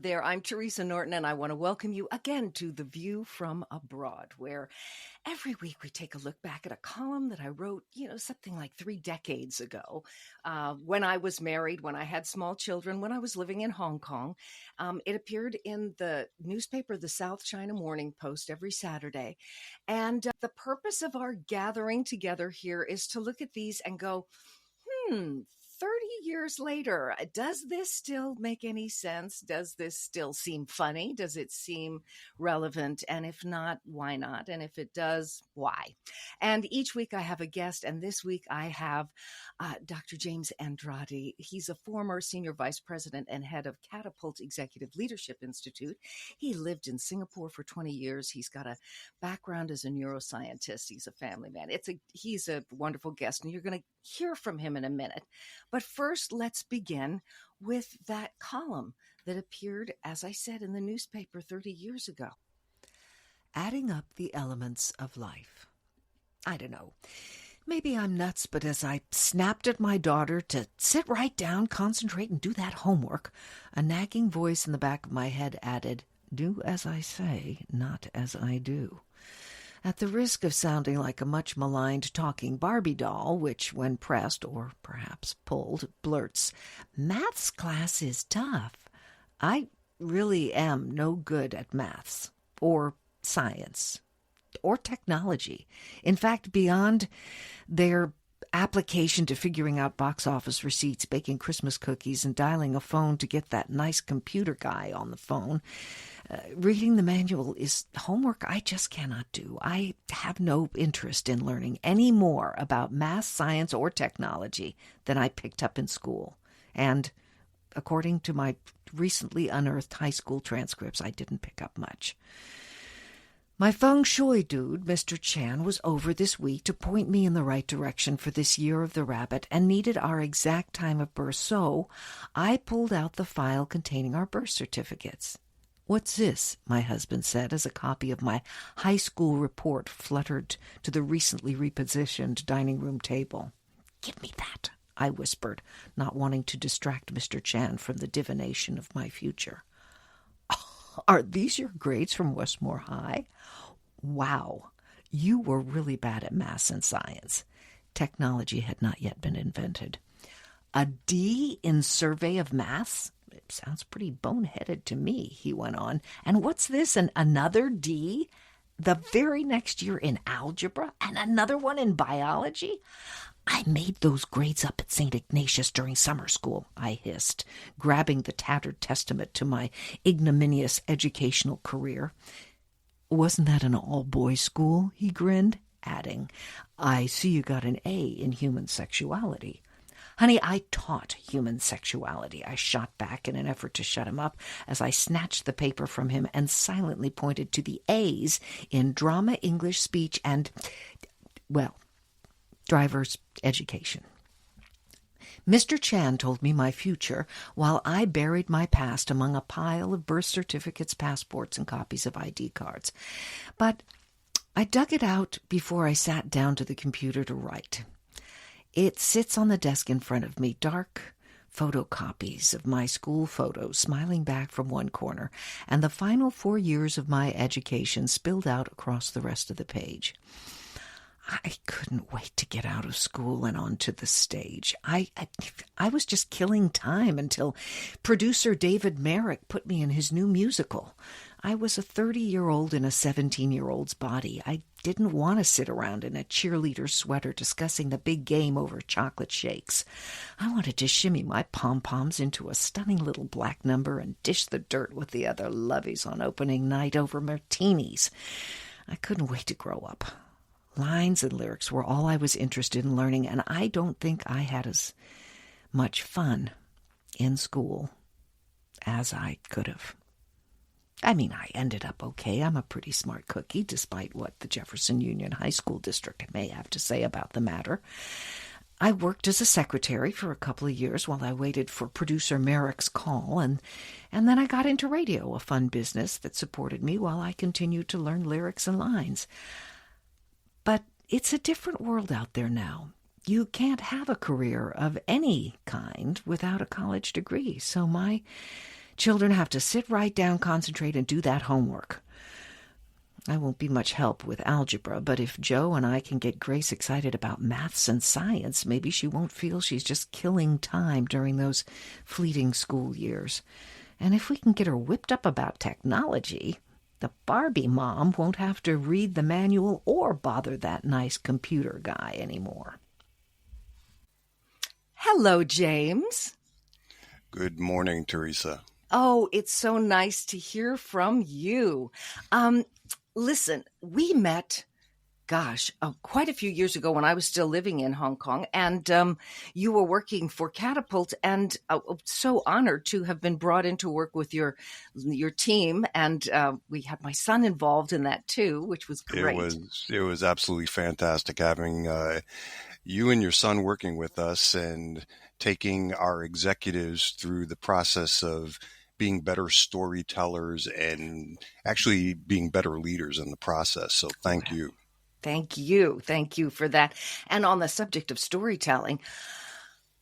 there. I'm Teresa Norton, and I want to welcome you again to The View from Abroad, where every week we take a look back at a column that I wrote, something like 3 decades ago, when I was married, when I had small children, when I was living in Hong Kong. It appeared in the newspaper, the South China Morning Post, every Saturday. And the purpose of our gathering together here is to look at these and go, 30 years later, does this still make any sense? Does this still seem funny? Does it seem relevant? And if not, why not? And if it does, why? And each week I have a guest, and this week I have Dr. James Andrade. He's a former senior vice president and head of Catapult Executive Leadership Institute. He lived in Singapore for 20 years. He's got a background as a neuroscientist. He's a family man. He's a wonderful guest, and you're going to hear from him in a minute. But first, let's begin with that column that appeared, as I said, in the newspaper 30 years ago. Adding up the elements of life. I don't know. Maybe I'm nuts, but as I snapped at my daughter to sit right down, concentrate, and do that homework, a nagging voice in the back of my head added, "Do as I say, not as I do." At the risk of sounding like a much-maligned talking Barbie doll, which, when pressed, or perhaps pulled, blurts, "Maths class is tough," I really am no good at maths, or science, or technology. In fact, beyond their application to figuring out box office receipts, baking Christmas cookies, and dialing a phone to get that nice computer guy on the phone, reading the manual is homework I just cannot do. I have no interest in learning any more about math, science, or technology than I picked up in school. And according to my recently unearthed high school transcripts, I didn't pick up much. My feng shui dude, Mr. Chan, was over this week to point me in the right direction for this year of the rabbit and needed our exact time of birth, so I pulled out the file containing our birth certificates. "What's this?" my husband said as a copy of my high school report fluttered to the recently repositioned dining room table. "Give me that," I whispered, not wanting to distract Mr. Chan from the divination of my future. "Are these your grades from Westmore High? Wow, you were really bad at math and science." Technology had not yet been invented. "A D in survey of maths? It sounds pretty boneheaded to me," he went on. "And what's this, another D? The very next year in algebra? And another one in biology?" "I made those grades up at St. Ignatius during summer school," I hissed, grabbing the tattered testament to my ignominious educational career. "Wasn't that an all-boys school?" he grinned, adding, "I see you got an A in human sexuality." "Honey, I taught human sexuality," I shot back in an effort to shut him up as I snatched the paper from him and silently pointed to the A's in drama, English, speech, and, well, driver's education. Mr. Chan told me my future while I buried my past among a pile of birth certificates, passports, and copies of ID cards. But I dug it out before I sat down to the computer to write. It sits on the desk in front of me, dark photocopies of my school photos smiling back from one corner, and the final 4 years of my education spilled out across the rest of the page. I couldn't wait to get out of school and onto the stage. I was just killing time until producer David Merrick put me in his new musical. I was a 30-year-old in a 17-year-old's body. I didn't want to sit around in a cheerleader sweater discussing the big game over chocolate shakes. I wanted to shimmy my pom-poms into a stunning little black number and dish the dirt with the other lovies on opening night over martinis. I couldn't wait to grow up. Lines and lyrics were all I was interested in learning, and I don't think I had as much fun in school as I could have. I mean, I ended up okay. I'm a pretty smart cookie, despite what the Jefferson Union High School District may have to say about the matter. I worked as a secretary for a couple of years while I waited for producer Merrick's call, and then I got into radio, a fun business that supported me while I continued to learn lyrics and lines. But it's a different world out there now. You can't have a career of any kind without a college degree. So my Children have to sit right down, concentrate, and do that homework. I won't be much help with algebra, but if Joe and I can get Grace excited about maths and science, maybe she won't feel she's just killing time during those fleeting school years. And if we can get her whipped up about technology, the Barbie mom won't have to read the manual or bother that nice computer guy anymore. Hello, James. Good morning, Teresa. Oh, it's so nice to hear from you. Listen, we met, quite a few years ago when I was still living in Hong Kong, and you were working for Catapult, and so honored to have been brought in to work with your team, and we had my son involved in that too, which was great. It was absolutely fantastic having you and your son working with us and taking our executives through the process of being better storytellers and actually being better leaders in the process. So thank you. Thank you. Thank you for that. And on the subject of storytelling,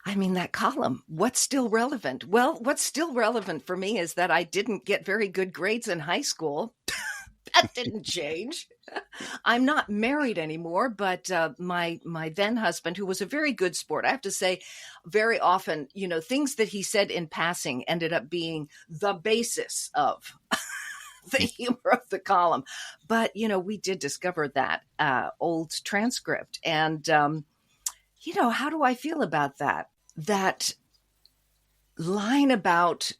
I mean, that column, what's still relevant? Well, what's still relevant for me is that I didn't get very good grades in high school. That didn't change. I'm not married anymore, but my then husband, who was a very good sport, I have to say, very often, things that he said in passing ended up being the basis of the humor of the column. But, we did discover that old transcript. And, how do I feel about that? That line about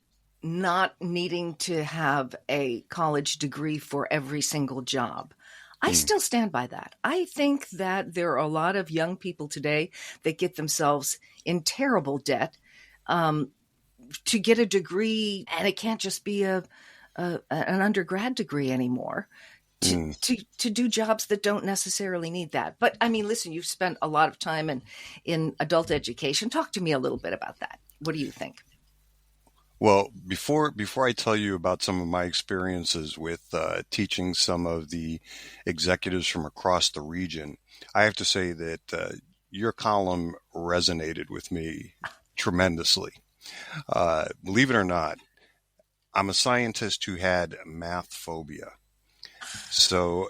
not needing to have a college degree for every single job. I still stand by that. I think that there are a lot of young people today that get themselves in terrible debt to get a degree, and it can't just be an undergrad degree anymore to do jobs that don't necessarily need that. But I mean, listen, you've spent a lot of time in adult education. Talk to me a little bit about that. What do you think? Well, before I tell you about some of my experiences with teaching some of the executives from across the region, I have to say that your column resonated with me tremendously. Believe it or not, I'm a scientist who had math phobia. So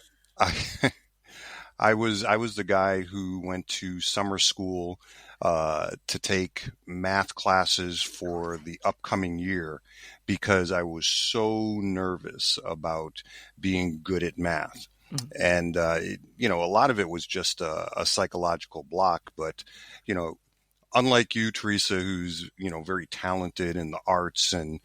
I was the guy who went to summer school to take math classes for the upcoming year because I was so nervous about being good at math. And, a lot of it was just a psychological block. But, unlike you, Teresa, who's, very talented in the arts and,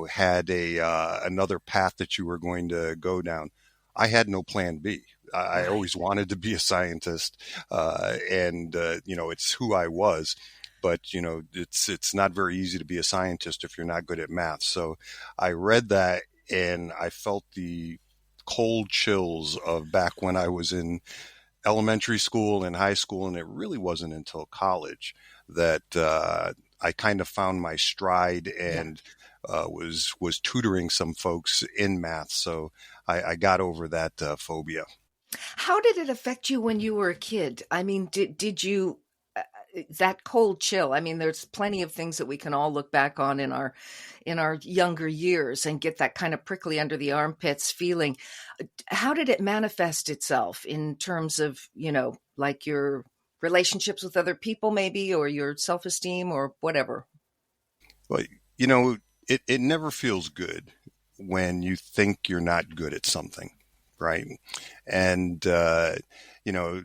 had another path that you were going to go down, I had no plan B. I always wanted to be a scientist, and it's who I was. But it's not very easy to be a scientist if you're not good at math. So I read that and I felt the cold chills of back when I was in elementary school and high school, and it really wasn't until college that I kind of found my stride and was tutoring some folks in math. So I got over that phobia. How did it affect you when you were a kid? I mean, did you that cold chill? I mean, there's plenty of things that we can all look back on in our younger years and get that kind of prickly under the armpits feeling. How did it manifest itself in terms of, like your relationships with other people maybe, or your self-esteem or whatever? Well, it never feels good when you think you're not good at something. Right. And,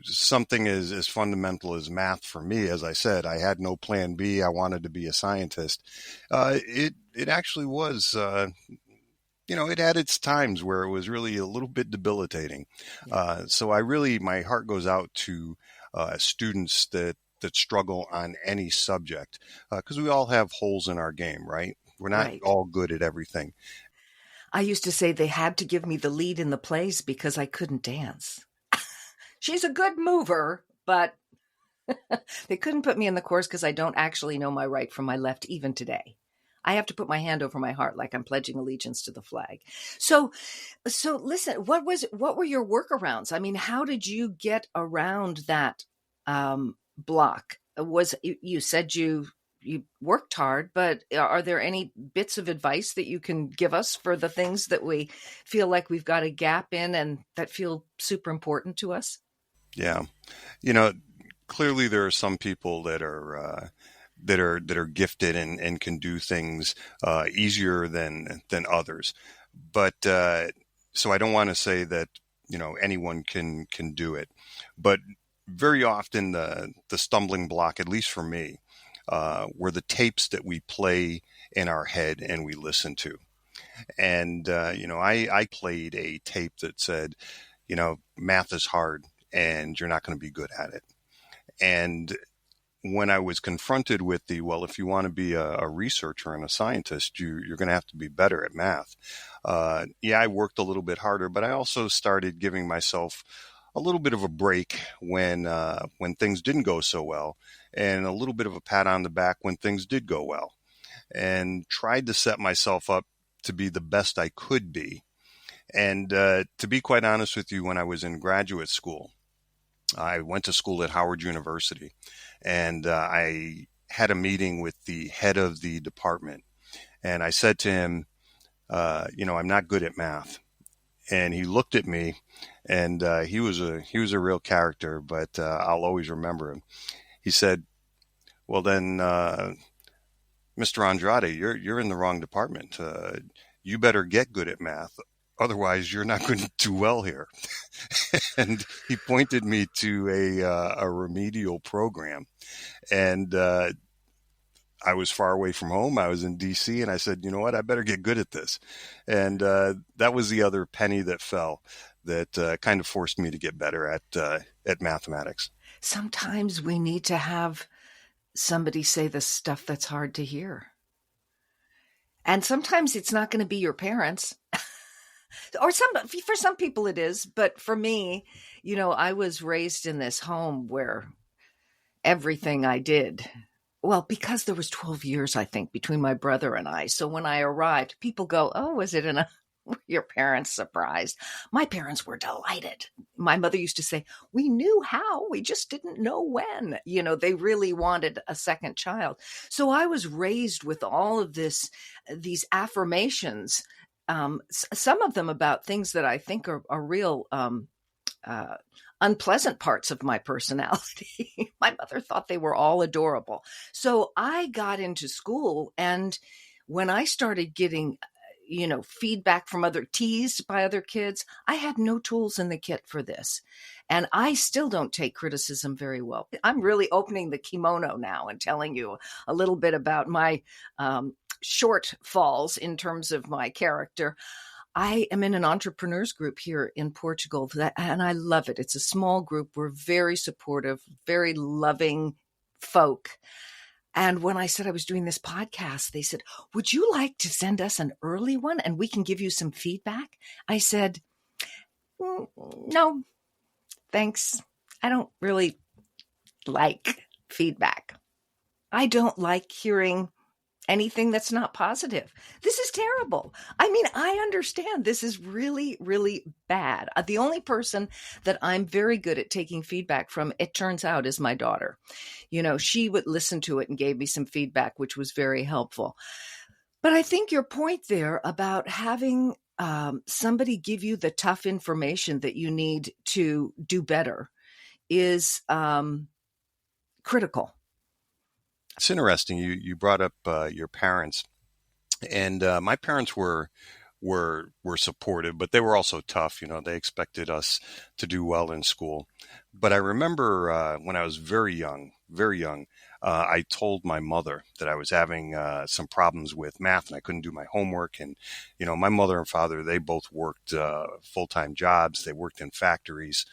something as fundamental as math for me, as I said, I had no plan B. I wanted to be a scientist. It actually was, it had its times where it was really a little bit debilitating. So my heart goes out to students that struggle on any subject, because we all have holes in our game, right? We're not all good at everything. I used to say they had to give me the lead in the plays because I couldn't dance. She's a good mover, but they couldn't put me in the chorus because I don't actually know my right from my left even today. I have to put my hand over my heart like I'm pledging allegiance to the flag. So listen, what were your workarounds? I mean, how did you get around that block? You said you you worked hard, but are there any bits of advice that you can give us for the things that we feel like we've got a gap in and that feel super important to us? Yeah. You know, clearly there are some people that are gifted and can do things easier than others. But so I don't want to say that anyone can do it, but very often the stumbling block, at least for me, were the tapes that we play in our head and we listen to. And I played a tape that said, math is hard and you're not going to be good at it. And when I was confronted with well, if you want to be a researcher and a scientist, you're going to have to be better at math. Yeah, I worked a little bit harder, but I also started giving myself a little bit of a break when things didn't go so well, and a little bit of a pat on the back when things did go well, and tried to set myself up to be the best I could be. And to be quite honest with you, when I was in graduate school, I went to school at Howard University, and I had a meeting with the head of the department. And I said to him, I'm not good at math. And he looked at me, and he was a real character, but I'll always remember him. He said, "Well, then, Mr. Andrade, you're in the wrong department. You better get good at math. Otherwise, you're not going to do well here." And he pointed me to a remedial program. And I was far away from home. I was in DC, and I said, you know what? I better get good at this. And that was the other penny that fell that kind of forced me to get better at mathematics. Sometimes we need to have somebody say the stuff that's hard to hear. And sometimes it's not going to be your parents. Or for some people it is, but for me, I was raised in this home where everything I did, well, because there was 12 years, I think, between my brother and I. So when I arrived, people go, "Oh, was it were your parents surprised?" My parents were delighted. My mother used to say, "We knew how, we just didn't know when." They really wanted a second child. So I was raised with all of these affirmations, some of them about things that I think are real unpleasant parts of my personality. My mother thought they were all adorable. So I got into school, and when I started getting feedback from teased by other kids, I had no tools in the kit for this. And I still don't take criticism very well. I'm really opening the kimono now and telling you a little bit about my shortfalls in terms of my character. I am in an entrepreneurs group here in Portugal, and I love it. It's a small group. We're very supportive, very loving folk. And when I said I was doing this podcast, they said, "Would you like to send us an early one and we can give you some feedback?" I said, "No, thanks. I don't really like feedback. I don't like hearing anything that's not positive. This is terrible. I mean, I understand this is really, really bad." The only person that I'm very good at taking feedback from, it turns out, is my daughter. She would listen to it and gave me some feedback, which was very helpful. But I think your point there about having somebody give you the tough information that you need to do better is critical. It's interesting. You brought up your parents, and my parents were supportive, but they were also tough. They expected us to do well in school. But I remember when I was very young, I told my mother that I was having some problems with math and I couldn't do my homework. And my mother and father, they both worked full-time jobs. They worked in factories.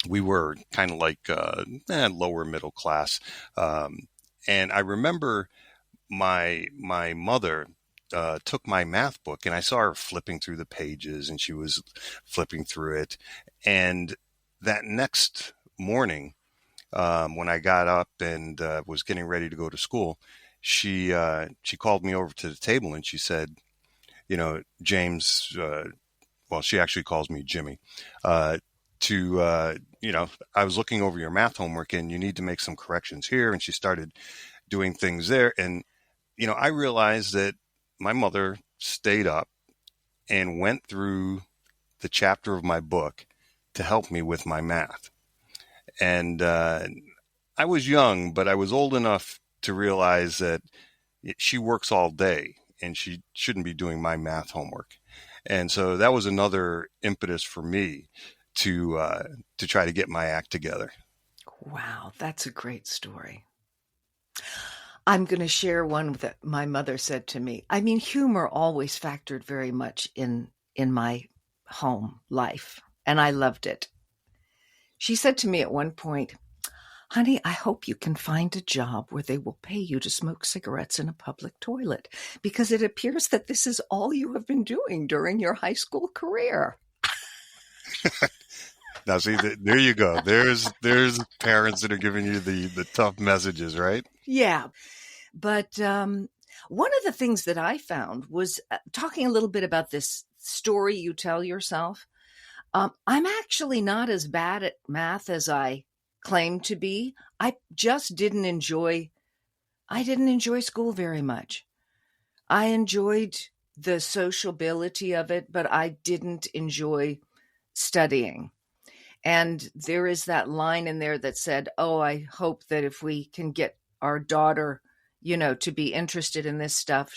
We were kind of like lower middle class. And I remember my mother took my math book, and I saw her flipping through the pages, and she was flipping through it. And that next morning, when I got up and was getting ready to go to school, she called me over to the table and she said, "James," well, she actually calls me Jimmy, I was looking over your math homework and you need to make some corrections here. And she started doing things there. And, I realized that my mother stayed up and went through the chapter of my book to help me with my math. And I was young, but I was old enough to realize that she works all day and she shouldn't be doing my math homework. And so that was another impetus for me to try to get my act together. Wow, that's a great story. I'm going to share one that my mother said to me. I mean, humor always factored very much in my home life, and I loved it. She said to me at one point, "Honey, I hope you can find a job where they will pay you to smoke cigarettes in a public toilet, because it appears that this is all you have been doing during your high school career." Now, see, there you go. There's parents that are giving you the tough messages, right? Yeah. But one of the things that I found was talking a little bit about this story you tell yourself. I'm actually not as bad at math as I claim to be. I just didn't enjoy school very much. I enjoyed the sociability of it, but I didn't enjoy studying. And there is that line in there that said, "Oh, I hope that if we can get our daughter, to be interested in this stuff,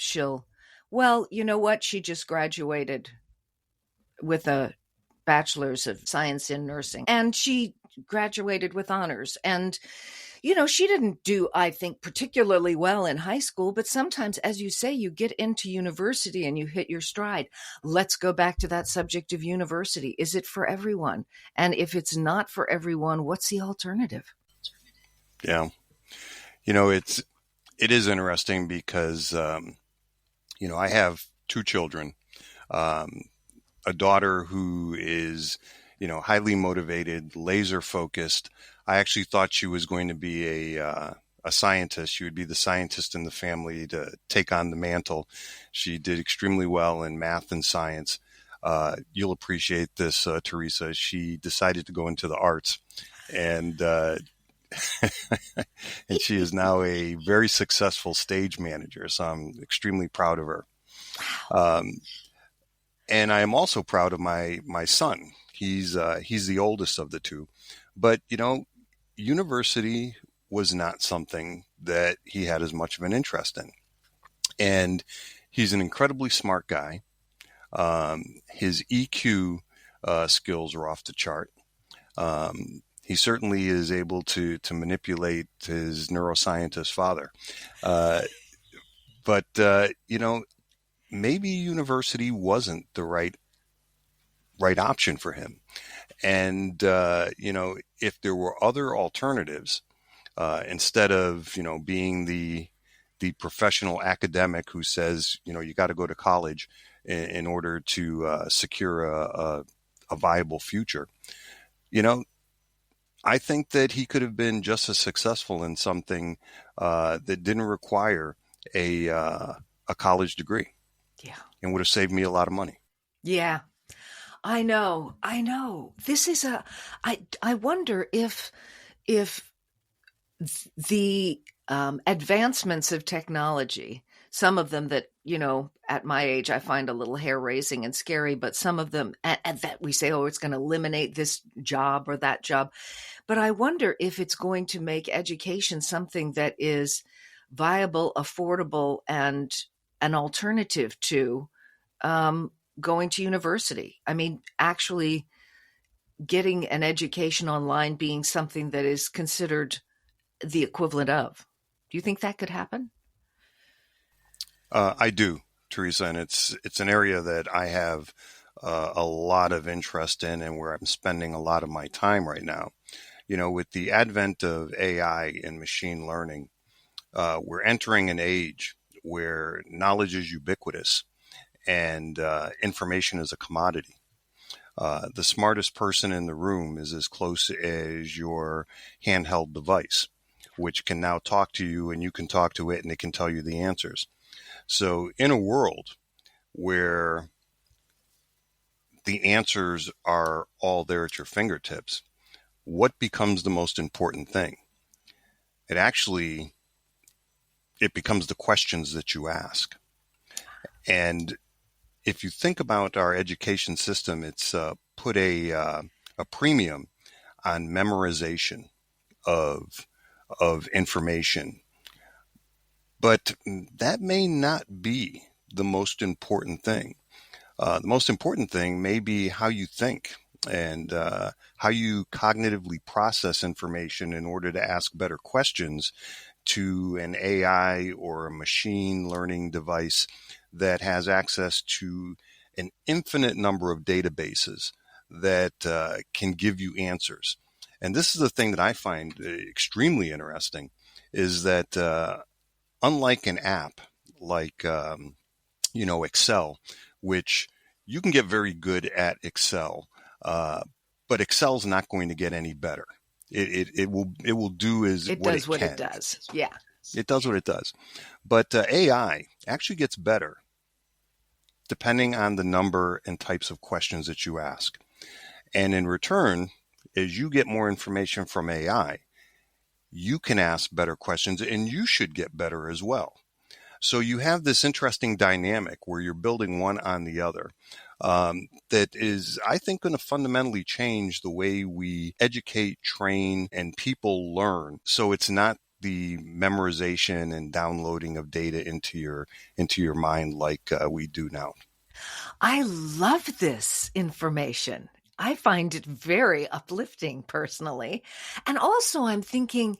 well, you know what? She just graduated with a bachelor's of science in nursing, and she graduated with honors. And, she didn't do, I think, particularly well in high school, but sometimes, as you say, you get into university and you hit your stride. Let's go back to that subject of university. Is it for everyone? And if it's not for everyone, what's the alternative?" Yeah. It is interesting because, I have two children, a daughter who is, highly motivated, laser focused. I actually thought she was going to be a scientist. She would be the scientist in the family to take on the mantle. She did extremely well in math and science. You'll appreciate this, Teresa. She decided to go into the arts, and and she is now a very successful stage manager. So I'm extremely proud of her. And I am also proud of my son. He's the oldest of the two, but university was not something that he had as much of an interest in. And he's an incredibly smart guy. His EQ skills are off the chart. He certainly is able to manipulate his neuroscientist father. But maybe university wasn't the right option for him. And, if there were other alternatives, instead of, being the professional academic who says, you got to go to college in order to secure a viable future, I think that he could have been just as successful in something that didn't require a college degree. Yeah. And would have saved me a lot of money. Yeah. I know. This is I wonder if the advancements of technology, some of them that, at my age, I find a little hair raising and scary, but some of them that we say, oh, it's going to eliminate this job or that job. But I wonder if it's going to make education something that is viable, affordable, and an alternative to going to university. I mean, actually getting an education online being something that is considered the equivalent of. Do you think that could happen? I do, Teresa, and it's an area that I have a lot of interest in and where I'm spending a lot of my time right now. With the advent of AI and machine learning, we're entering an age where knowledge is ubiquitous and information is a commodity. The smartest person in the room is as close as your handheld device, which can now talk to you and you can talk to it and it can tell you the answers. So in a world where the answers are all there at your fingertips, what becomes the most important thing? It actually it becomes the questions that you ask. And if you think about our education system, it's put a premium on memorization of information. But that may not be the most important thing. The most important thing may be how you think and how you cognitively process information in order to ask better questions to an AI or a machine learning device that has access to an infinite number of databases that can give you answers. And this is the thing that I find extremely interesting, is that unlike an app like Excel, which you can get very good at Excel, but Excel's not going to get any better. It will do it what does it what can. it does. Yeah. It does what it does. But AI actually gets better depending on the number and types of questions that you ask. And in return, as you get more information from AI, you can ask better questions and you should get better as well. So you have this interesting dynamic where you're building one on the other. That is, I think, going to fundamentally change the way we educate, train, and people learn. So it's not the memorization and downloading of data into your mind like we do now. I love this information. I find it very uplifting personally. And also I'm thinking,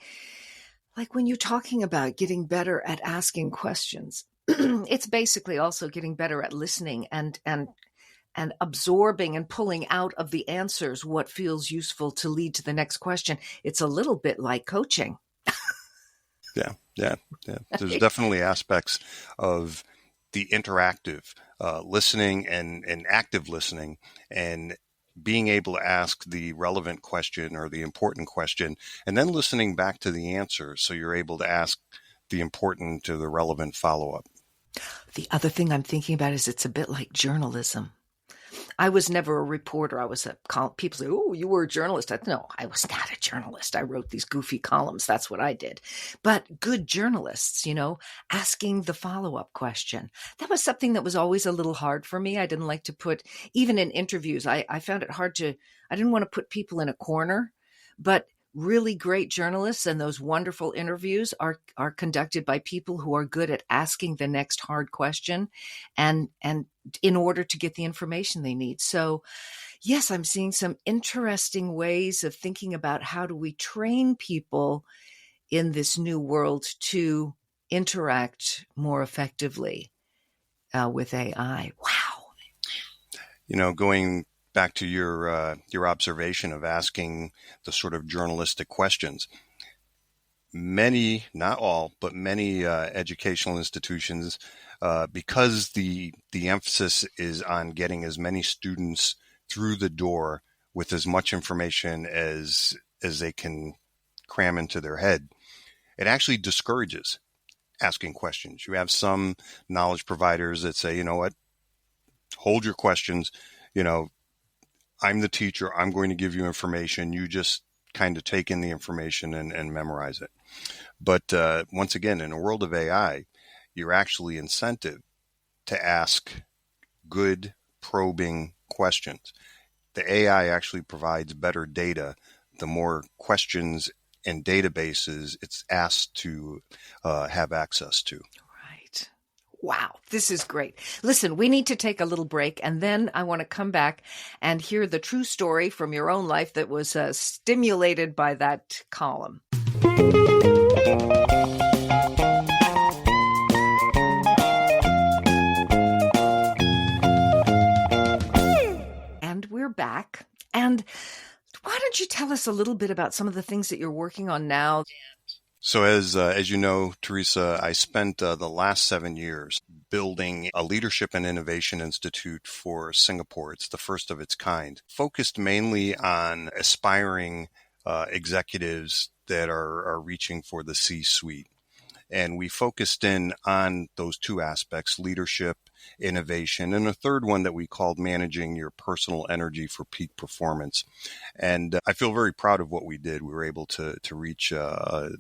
like when you're talking about getting better at asking questions, it's basically also getting better at listening and absorbing and pulling out of the answers what feels useful to lead to the next question. It's a little bit like coaching. Yeah. There's definitely aspects of the interactive listening and active listening and being able to ask the relevant question or the important question and then listening back to the answer so you're able to ask the important or the relevant follow-up. The other thing I'm thinking about is it's a bit like journalism. I was never a reporter. I was people say, "Oh, you were a journalist." No, I was not a journalist. I wrote these goofy columns. That's what I did. But good journalists, asking the follow-up question. That was something that was always a little hard for me. I didn't like to put, even in interviews, I found it hard I didn't want to put people in a corner, but really great journalists and those wonderful interviews are conducted by people who are good at asking the next hard question and in order to get the information they need. So yes, I'm seeing some interesting ways of thinking about how do we train people in this new world to interact more effectively with AI. Wow. Going back to your observation of asking the sort of journalistic questions. Many, not all, but many educational institutions, because the emphasis is on getting as many students through the door with as much information as they can cram into their head, it actually discourages asking questions. You have some knowledge providers that say, you know what, hold your questions, I'm the teacher. I'm going to give you information. You just kind of take in the information and memorize it. But once again, in a world of AI, you're actually incented to ask good probing questions. The AI actually provides better data the more questions and databases it's asked to have access to. Right. Wow, this is great. Listen, we need to take a little break, and then I want to come back and hear the true story from your own life that was stimulated by that column. And we're back. And why don't you tell us a little bit about some of the things that you're working on now? So as you know, Teresa, I spent the last 7 years building a leadership and innovation institute for Singapore. It's the first of its kind, focused mainly on aspiring executives that are reaching for the C-suite. And we focused in on those two aspects, leadership, innovation, and a third one that we called managing your personal energy for peak performance. And I feel very proud of what we did. We were able to reach the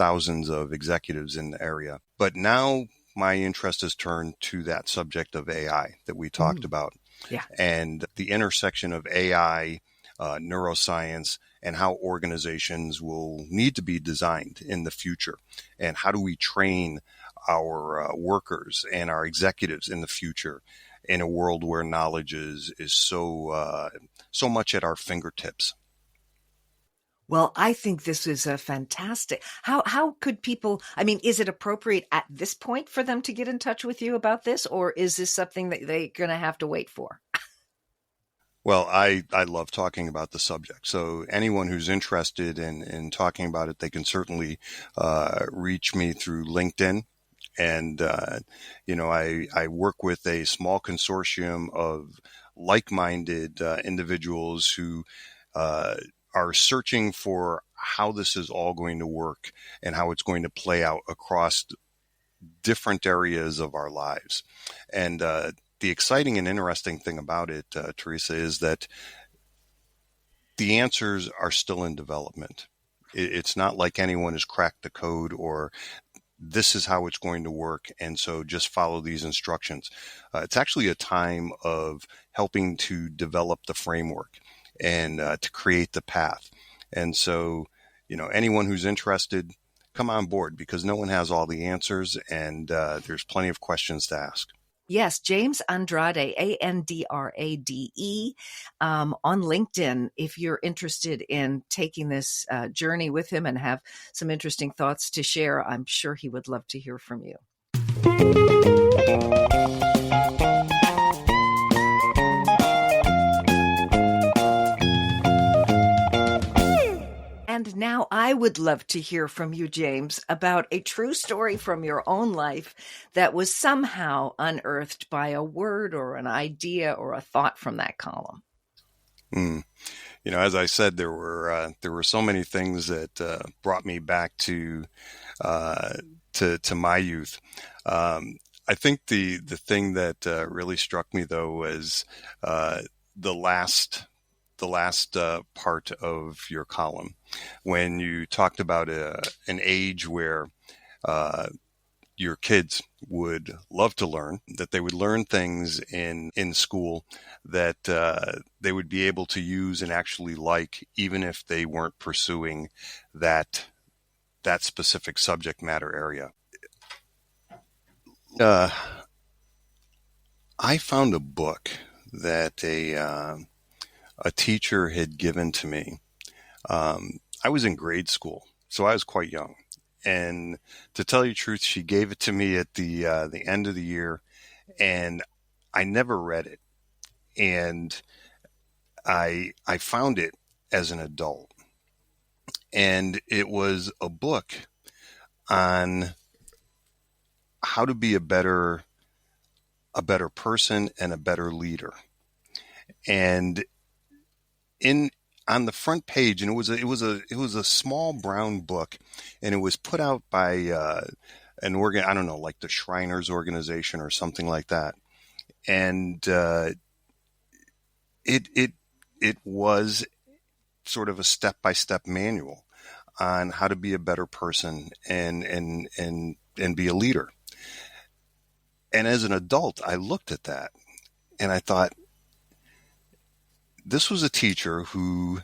thousands of executives in the area. But now my interest has turned to that subject of AI that we talked about, Yeah. and the intersection of AI, neuroscience, and how organizations will need to be designed in the future, and how do we train our workers and our executives in the future in a world where knowledge is so much at our fingertips. Well, I think this is a fantastic. How could people, I mean, is it appropriate at this point for them to get in touch with you about this, or is this something that they're going to have to wait for? Well, I love talking about the subject. So anyone who's interested in talking about it, they can certainly reach me through LinkedIn. And, I work with a small consortium of like-minded individuals who are searching for how this is all going to work and how it's going to play out across different areas of our lives. And the exciting and interesting thing about it, Teresa, is that the answers are still in development. It's not like anyone has cracked the code or this is how it's going to work, and so just follow these instructions. It's actually a time of helping to develop the framework and to create the path. And so, anyone who's interested, come on board because no one has all the answers, and there's plenty of questions to ask. Yes, James Andrade, Andrade, on LinkedIn. If you're interested in taking this journey with him and have some interesting thoughts to share, I'm sure he would love to hear from you. And now I would love to hear from you, James, about a true story from your own life that was somehow unearthed by a word or an idea or a thought from that column. As I said, there were so many things that brought me back to my youth. I think the thing that really struck me though was the last part of your column when you talked about an age where your kids would love to learn, that they would learn things in school that they would be able to use and actually like, even if they weren't pursuing that specific subject matter area. I found a book that a teacher had given to me. I was in grade school, so I was quite young. And to tell you the truth, she gave it to me at the end of the year, and I never read it. And I found it as an adult, and it was a book on how to be a better person and a better leader. And on the front page, and it was a small brown book, and it was put out by an organ, I don't know, like the Shriners organization or something like that. And it was sort of a step-by-step manual on how to be a better person and be a leader. And as an adult, I looked at that and I thought, this was a teacher who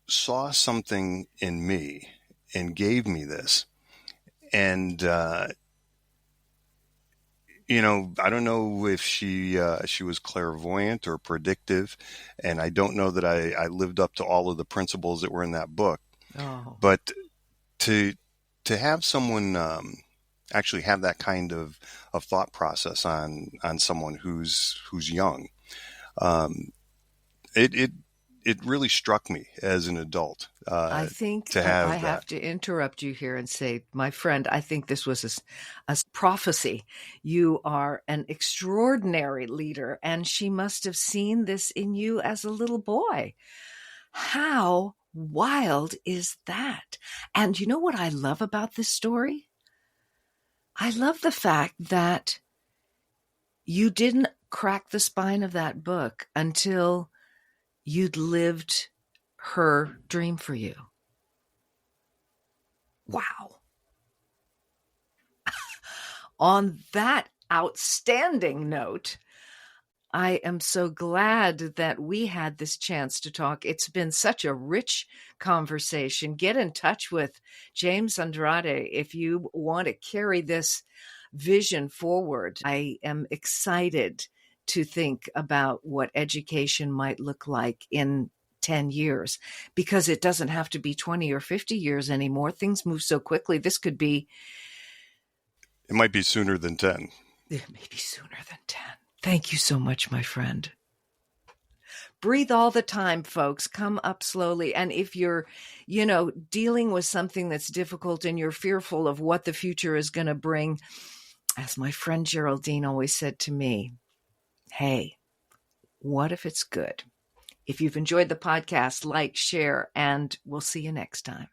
saw something in me and gave me this. And, I don't know if she was clairvoyant or predictive, and I don't know that I lived up to all of the principles that were in that book. Oh. But to have someone actually have that kind of thought process on someone who's young, it really struck me as an adult. I think to have I have that. to interrupt you here and say, my friend, I think this was a prophecy. You are an extraordinary leader, and she must have seen this in you as a little boy. How wild is that? And you know what I love about this story? I love the fact that you didn't crack the spine of that book until you'd lived her dream for you. Wow. on that outstanding note, I am so glad that we had this chance to talk. It's been such a rich conversation. Get in touch with James Andrade if you want to carry this vision forward. I am excited to think about what education might look like in 10 years, because it doesn't have to be 20 or 50 years anymore. Things move so quickly. This could be... It might be sooner than 10. It may be sooner than 10. Thank you so much, my friend. Breathe all the time, folks. Come up slowly. And if you're, dealing with something that's difficult and you're fearful of what the future is going to bring, as my friend Geraldine always said to me, hey, what if it's good? If you've enjoyed the podcast, like, share, and we'll see you next time.